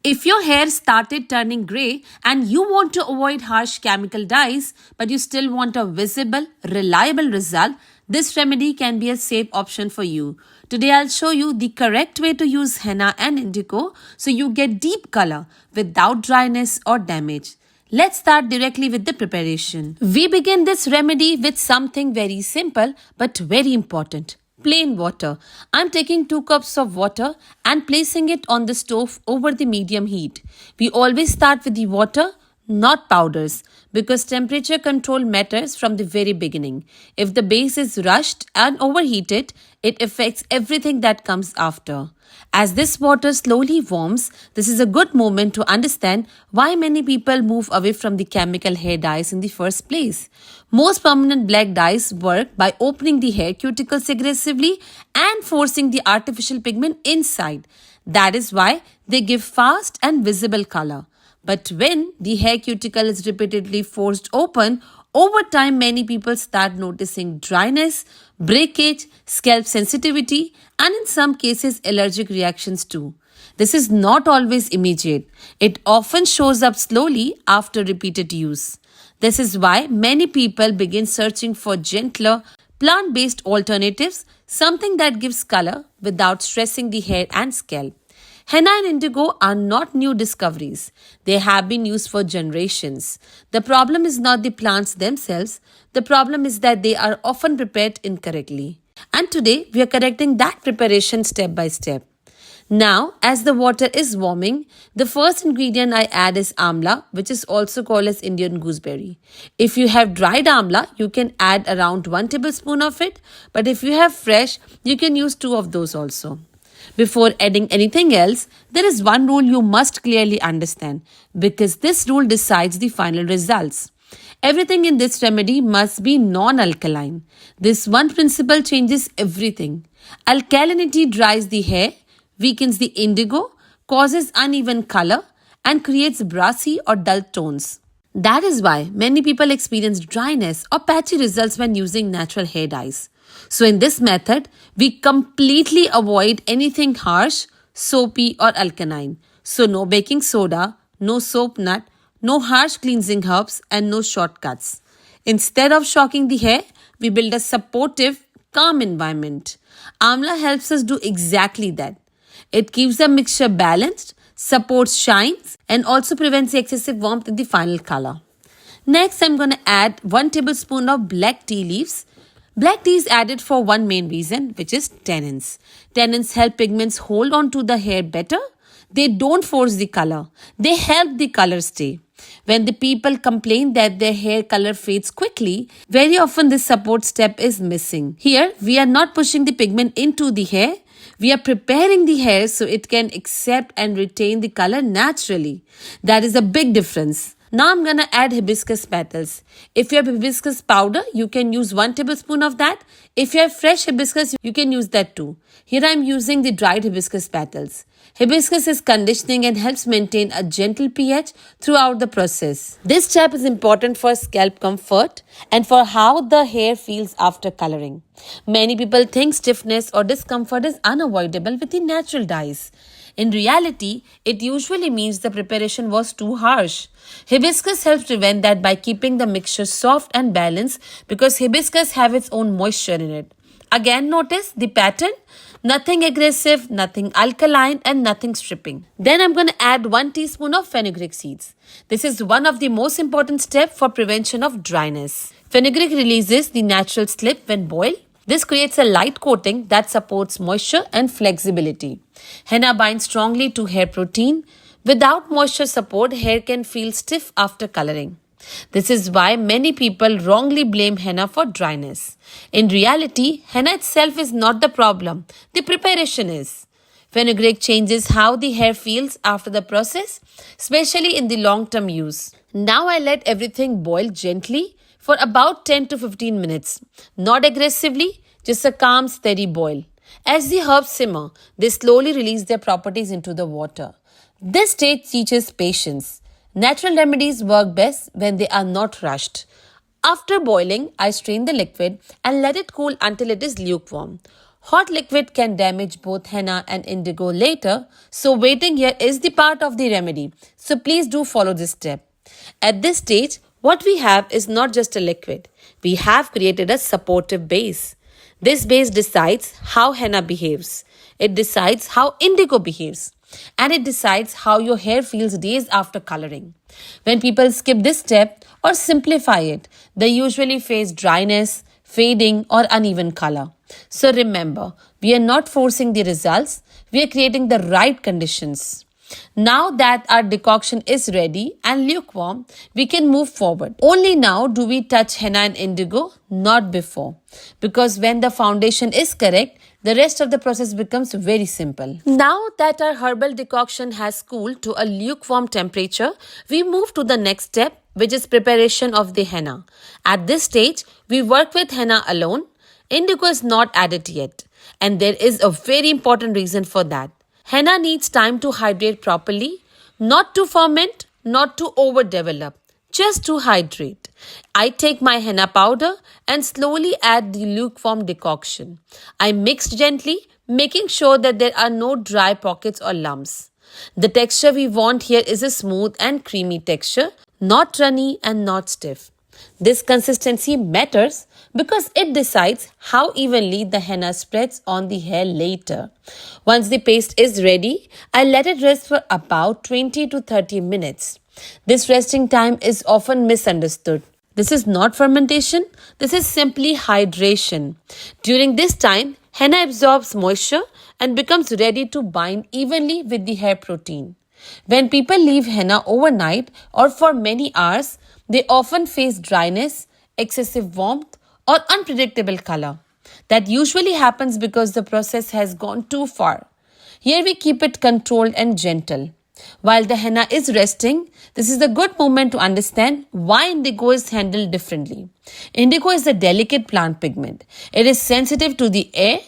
If your hair started turning grey and you want to avoid harsh chemical dyes, but you still want a visible, reliable result, this remedy can be a safe option for you. Today I'll show you the correct way to use henna and indigo so you get deep color without dryness or damage. Let's start directly with the preparation. We begin this remedy with something very simple but very important. Plain water. I'm taking 2 cups of water and placing it on the stove over the medium heat. We always start with the water, not powders, because temperature control matters from the very beginning. If the base is rushed and overheated, it affects everything that comes after. As this water slowly warms, this is a good moment to understand why many people move away from the chemical hair dyes in the first place. Most permanent black dyes work by opening the hair cuticles aggressively and forcing the artificial pigment inside. That is why they give fast and visible color. But when the hair cuticle is repeatedly forced open, over time many people start noticing dryness, breakage, scalp sensitivity, and in some cases allergic reactions too. This is not always immediate. It often shows up slowly after repeated use. This is why many people begin searching for gentler, plant-based alternatives, something that gives color without stressing the hair and scalp. Henna and indigo are not new discoveries. They have been used for generations. The problem is not the plants themselves. The problem is that they are often prepared incorrectly. And today, we are correcting that preparation step by step. Now, as the water is warming, the first ingredient I add is amla, which is also called as Indian gooseberry. If you have dried amla, you can add around 1 tablespoon of it. But if you have fresh, you can use 2 of those also. Before adding anything else, there is one rule you must clearly understand because this rule decides the final results. Everything in this remedy must be non-alkaline. This one principle changes everything. Alkalinity dries the hair, weakens the indigo, causes uneven color, and creates brassy or dull tones. That is why many people experience dryness or patchy results when using natural hair dyes. So in this method, we completely avoid anything harsh, soapy or alkaline. So no baking soda, no soap nut, no harsh cleansing herbs and no shortcuts. Instead of shocking the hair, we build a supportive, calm environment. Amla helps us do exactly that. It keeps the mixture balanced, supports shines and also prevents the excessive warmth in the final color. Next, I'm going to add 1 tablespoon of black tea leaves. Black tea is added for one main reason, which is tannins. Tannins help pigments hold on to the hair better. They don't force the color. They help the color stay. When the people complain that their hair color fades quickly, very often this support step is missing. Here, we are not pushing the pigment into the hair. We are preparing the hair so it can accept and retain the color naturally. That is a big difference. Now I'm going to add hibiscus petals. If you have hibiscus powder, you can use 1 tablespoon of that. If you have fresh hibiscus, you can use that too. Here I'm using the dried hibiscus petals. Hibiscus is conditioning and helps maintain a gentle pH throughout the process. This step is important for scalp comfort and for how the hair feels after coloring. Many people think stiffness or discomfort is unavoidable with the natural dyes. In reality, it usually means the preparation was too harsh. Hibiscus helps prevent that by keeping the mixture soft and balanced because hibiscus have its own moisture in it. Again, notice the pattern. Nothing aggressive, nothing alkaline and nothing stripping. Then I'm going to add 1 teaspoon of fenugreek seeds. This is one of the most important steps for prevention of dryness. Fenugreek releases the natural slip when boiled. This creates a light coating that supports moisture and flexibility. Henna binds strongly to hair protein. Without moisture support, hair can feel stiff after coloring. This is why many people wrongly blame henna for dryness. In reality, henna itself is not the problem. The preparation is. Fenugreek changes how the hair feels after the process, especially in the long-term use. Now I let everything boil gently for about 10 to 15 minutes. Not aggressively, just a calm, steady boil. As the herbs simmer, they slowly release their properties into the water. This stage teaches patience. Natural remedies work best when they are not rushed. After boiling, I strain the liquid and let it cool until it is lukewarm. Hot liquid can damage both henna and indigo later, so waiting here is the part of the remedy. So please do follow this step. At this stage, what we have is not just a liquid. We have created a supportive base. This base decides how henna behaves. It decides how indigo behaves. And it decides how your hair feels days after coloring. When people skip this step or simplify it, they usually face dryness, fading, or uneven color. So remember, we are not forcing the results, we are creating the right conditions. Now that our decoction is ready and lukewarm, we can move forward. Only now do we touch henna and indigo, not before. Because when the foundation is correct, the rest of the process becomes very simple. Now that our herbal decoction has cooled to a lukewarm temperature, we move to the next step, which is preparation of the henna. At this stage, we work with henna alone. Indigo is not added yet, and there is a very important reason for that. Henna needs time to hydrate properly, not to ferment, not to overdevelop, just to hydrate. I take my henna powder and slowly add the lukewarm decoction. I mix gently, making sure that there are no dry pockets or lumps. The texture we want here is a smooth and creamy texture, not runny and not stiff. This consistency matters because it decides how evenly the henna spreads on the hair later. Once the paste is ready, I let it rest for about 20 to 30 minutes. This resting time is often misunderstood. This is not fermentation, this is simply hydration. During this time, henna absorbs moisture and becomes ready to bind evenly with the hair protein. When people leave henna overnight or for many hours, they often face dryness, excessive warmth, or unpredictable color. That usually happens because the process has gone too far. Here we keep it controlled and gentle. While the henna is resting, this is a good moment to understand why indigo is handled differently. Indigo is a delicate plant pigment. It is sensitive to the air,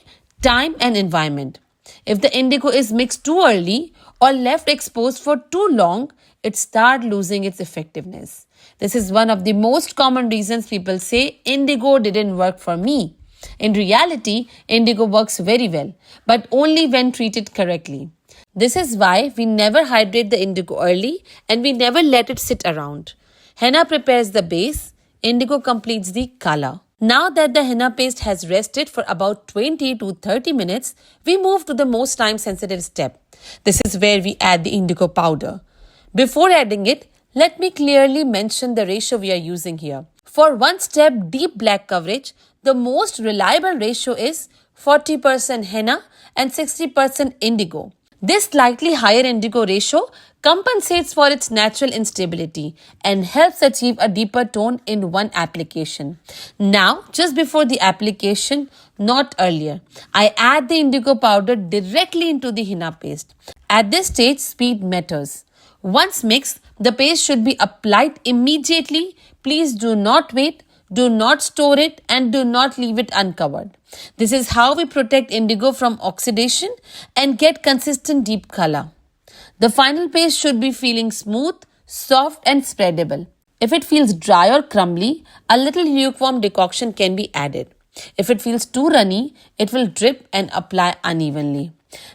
time, and environment. If the indigo is mixed too early or left exposed for too long, it starts losing its effectiveness. This is one of the most common reasons people say indigo didn't work for me. In reality, indigo works very well, but only when treated correctly. This is why we never hydrate the indigo early and we never let it sit around. Henna prepares the base, indigo completes the color. Now that the henna paste has rested for about 20 to 30 minutes, we move to the most time-sensitive step. This is where we add the indigo powder. Before adding it, let me clearly mention the ratio we are using here. For one step deep black coverage, the most reliable ratio is 40% henna and 60% indigo. This slightly higher indigo ratio compensates for its natural instability and helps achieve a deeper tone in one application. Now, just before the application, not earlier, I add the indigo powder directly into the henna paste. At this stage, speed matters. Once mixed, the paste should be applied immediately. Please do not wait, do not store it, and do not leave it uncovered. This is how we protect indigo from oxidation and get consistent deep color. The final paste should be feeling smooth, soft, and spreadable. If it feels dry or crumbly, a little lukewarm decoction can be added. If it feels too runny, it will drip and apply unevenly.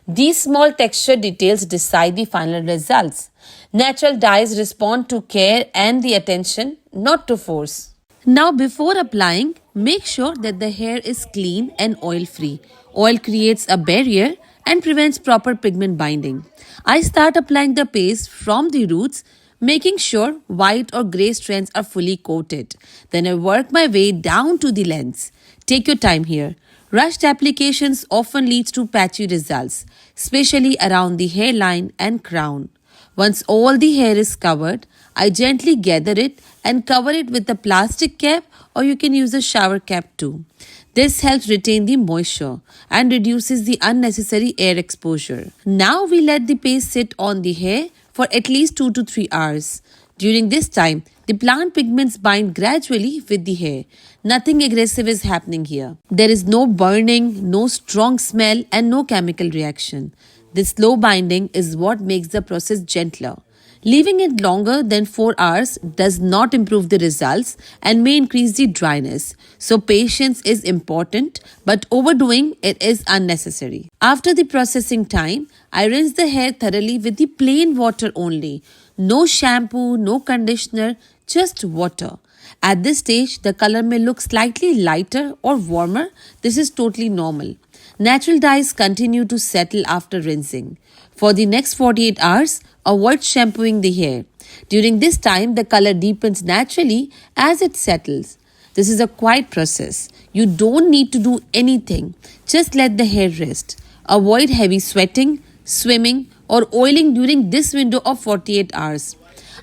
These small texture details decide the final results. Natural dyes respond to care and the attention, not to force. Now before applying, make sure that the hair is clean and oil-free. Oil creates a barrier and prevents proper pigment binding. I start applying the paste from the roots, making sure white or grey strands are fully coated. Then I work my way down to the lens. Take your time here. Rushed applications often leads to patchy results, especially around the hairline and crown. Once all the hair is covered, I gently gather it and cover it with a plastic cap, or you can use a shower cap too. This helps retain the moisture and reduces the unnecessary air exposure. Now we let the paste sit on the hair for at least 2 to 3 hours. During this time, the plant pigments bind gradually with the hair. Nothing aggressive is happening here. There is no burning, no strong smell, and no chemical reaction. This slow binding is what makes the process gentler. Leaving it longer than 4 hours does not improve the results and may increase the dryness. So patience is important, but overdoing it is unnecessary. After the processing time, I rinse the hair thoroughly with the plain water only. No shampoo, no conditioner, just water. At this stage, the color may look slightly lighter or warmer. This is totally normal. Natural dyes continue to settle after rinsing. For the next 48 hours, avoid shampooing the hair. During this time, the color deepens naturally as it settles. This is a quiet process. You don't need to do anything. Just let the hair rest. Avoid heavy sweating, swimming, or oiling during this window of 48 hours.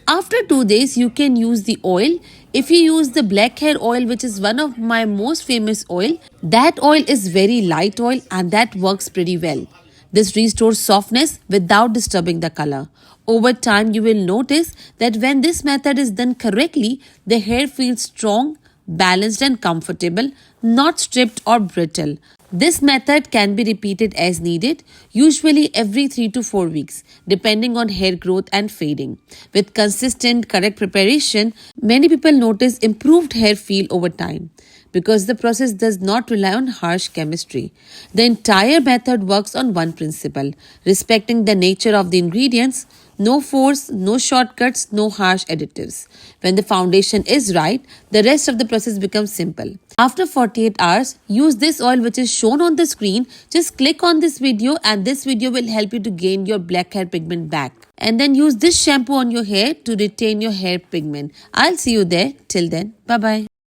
After 2 days, you can use the oil. If you use the black hair oil, which is one of my most famous oil, that oil is very light oil and that works pretty well. This restores softness without disturbing the color. Over time, you will notice that when this method is done correctly, the hair feels strong, balanced and comfortable, not stripped or brittle. This method can be repeated as needed, usually every 3 to 4 weeks, depending on hair growth and fading. With consistent, correct preparation, many people notice improved hair feel over time because the process does not rely on harsh chemistry. The entire method works on one principle, respecting the nature of the ingredients. No force, no shortcuts, no harsh additives. When the foundation is right, the rest of the process becomes simple. After 48 hours, use this oil which is shown on the screen. Just click on this video and this video will help you to gain your black hair pigment back. And then use this shampoo on your hair to retain your hair pigment. I'll see you there. Till then, bye-bye.